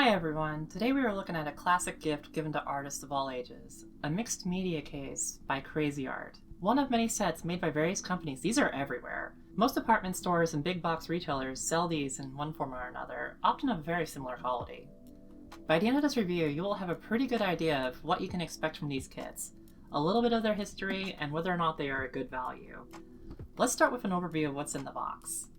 Hi everyone, today we are looking at a classic gift given to artists of all ages, a mixed media case by Cra-Z-Art. One of many sets made by various companies, these are everywhere. Most department stores and big box retailers sell these in one form or another, often of very similar quality. By the end of this review, you will have a pretty good idea of what you can expect from these kits, a little bit of their history, and whether or not they are a good value. Let's start with an overview of what's in the box.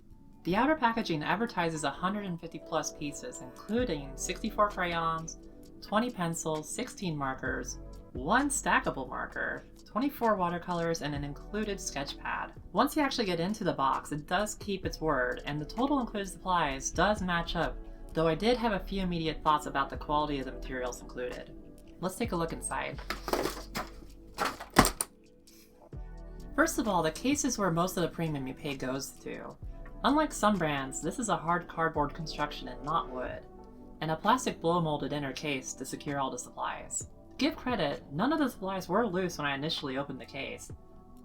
The outer packaging advertises 150 plus pieces, including 64 crayons, 20 pencils, 16 markers, 1 stackable marker, 24 watercolors, and an included sketch pad. Once you actually get into the box, it does keep its word, and the total included supplies does match up, though I did have a few immediate thoughts about the quality of the materials included. Let's take a look inside. First of all, the case is where most of the premium you pay goes to. Unlike some brands, this is a hard cardboard construction and not wood, and a plastic blow-molded inner case to secure all the supplies. To give credit, none of the supplies were loose when I initially opened the case,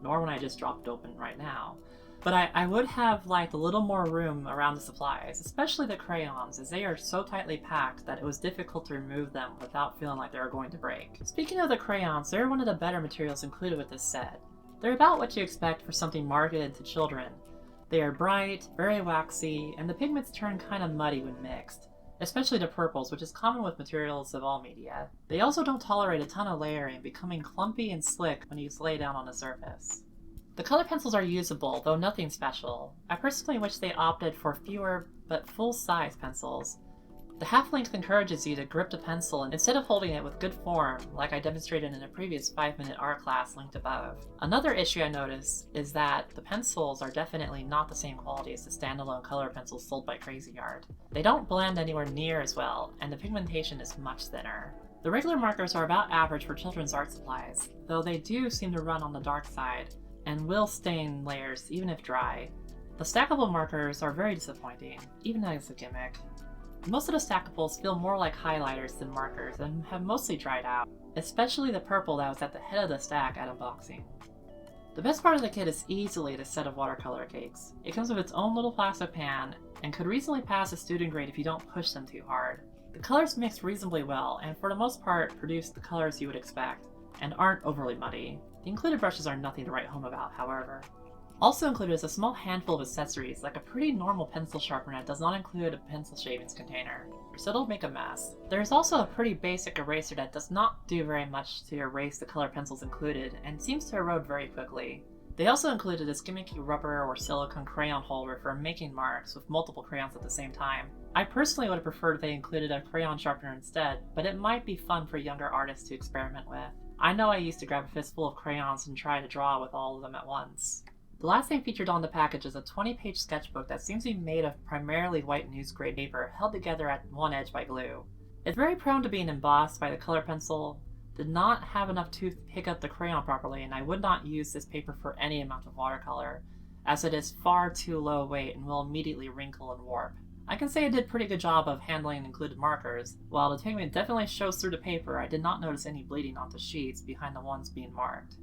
nor when I just dropped it open right now. But I would have liked a little more room around the supplies, especially the crayons, as they are so tightly packed that it was difficult to remove them without feeling like they were going to break. Speaking of the crayons, they're one of the better materials included with this set. They're about what you expect for something marketed to children. They are bright, very waxy, and the pigments turn kind of muddy when mixed, especially the purples, which is common with materials of all media. They also don't tolerate a ton of layering, becoming clumpy and slick when you lay down on the surface. The color pencils are usable, though nothing special. I personally wish they opted for fewer but full-size pencils. The half length encourages you to grip the pencil instead of holding it with good form, like I demonstrated in a previous 5-minute art class linked above. Another issue I noticed is that the pencils are definitely not the same quality as the standalone color pencils sold by Cra-Z-Art. They don't blend anywhere near as well, and the pigmentation is much thinner. The regular markers are about average for children's art supplies, though they do seem to run on the dark side, and will stain layers even if dry. The stackable markers are very disappointing, even as a gimmick. Most of the stackables feel more like highlighters than markers and have mostly dried out, especially the purple that was at the head of the stack at unboxing. The best part of the kit is easily the set of watercolor cakes. It comes with its own little plastic pan and could reasonably pass a student grade if you don't push them too hard. The colors mix reasonably well and for the most part produce the colors you would expect and aren't overly muddy. The included brushes are nothing to write home about, however. Also included is a small handful of accessories, like a pretty normal pencil sharpener that does not include a pencil shavings container, so it'll make a mess. There is also a pretty basic eraser that does not do very much to erase the color pencils included, and seems to erode very quickly. They also included this gimmicky rubber or silicone crayon holder for making marks with multiple crayons at the same time. I personally would have preferred if they included a crayon sharpener instead, but it might be fun for younger artists to experiment with. I know I used to grab a fistful of crayons and try to draw with all of them at once. The last thing featured on the package is a 20-page sketchbook that seems to be made of primarily white newsgrade paper held together at one edge by glue. It's very prone to being embossed by the color pencil, did not have enough tooth to pick up the crayon properly, and I would not use this paper for any amount of watercolor, as it is far too low weight and will immediately wrinkle and warp. I can say I did a pretty good job of handling included markers. While the pigment definitely shows through the paper, I did not notice any bleeding onto sheets behind the ones being marked.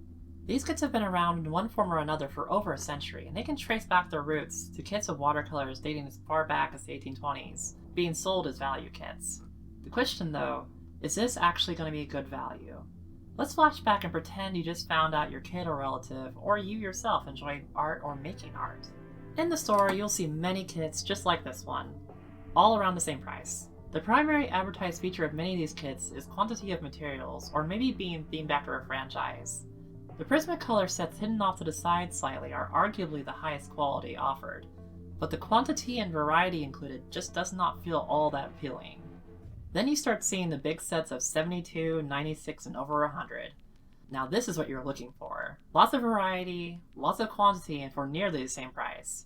These kits have been around in one form or another for over a century, and they can trace back their roots to kits of watercolors dating as far back as the 1820s, being sold as value kits. The question though, is this actually going to be a good value? Let's flash back and pretend you just found out your kid or relative, or you yourself enjoy art or making art. In the store, you'll see many kits just like this one, all around the same price. The primary advertised feature of many of these kits is quantity of materials, or maybe being themed after a franchise. The Prismacolor sets hidden off to the side slightly are arguably the highest quality offered, but the quantity and variety included just does not feel all that appealing. Then you start seeing the big sets of 72, 96, and over 100. Now this is what you're looking for. Lots of variety, lots of quantity, and for nearly the same price.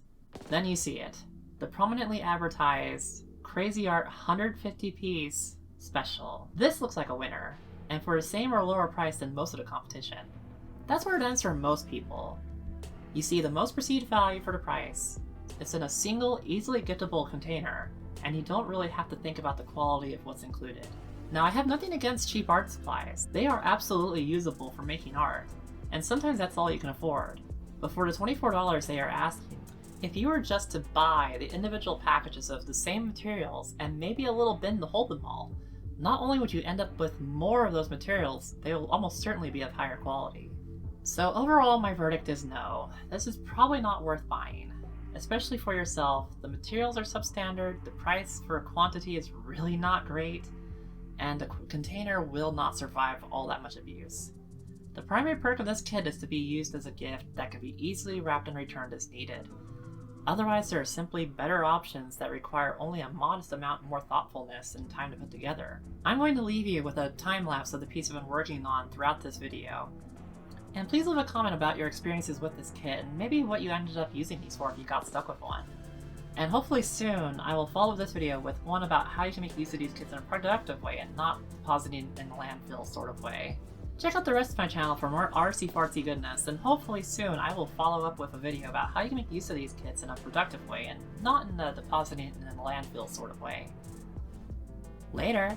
Then you see it. The prominently advertised Cra-Z-Art 150-piece special. This looks like a winner, and for the same or lower price than most of the competition. That's where it ends for most people. You see the most perceived value for the price. It's in a single, easily giftable container, and you don't really have to think about the quality of what's included. Now, I have nothing against cheap art supplies. They are absolutely usable for making art, and sometimes that's all you can afford. But for the $24 they are asking, If you were just to buy the individual packages of the same materials and maybe a little bin to hold them all, not only would you end up with more of those materials, they will almost certainly be of higher quality. So overall, my verdict is no. This is probably not worth buying. Especially for yourself, the materials are substandard, the price for quantity is really not great, and the container will not survive all that much abuse. The primary perk of this kit is to be used as a gift that can be easily wrapped and returned as needed. Otherwise, there are simply better options that require only a modest amount more thoughtfulness and time to put together. I'm going to leave you with a time-lapse of the piece I've been working on throughout this video. And please leave a comment about your experiences with this kit and maybe what you ended up using these for if you got stuck with one. And hopefully soon, I will follow this video with one about how you can make use of these kits in a productive way and not depositing in the landfill sort of way. Check out the rest of my channel for more artsy-fartsy goodness, and hopefully soon I will follow up with a video about how you can make use of these kits in a productive way and not in the depositing in the landfill sort of way. Later!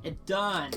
It done!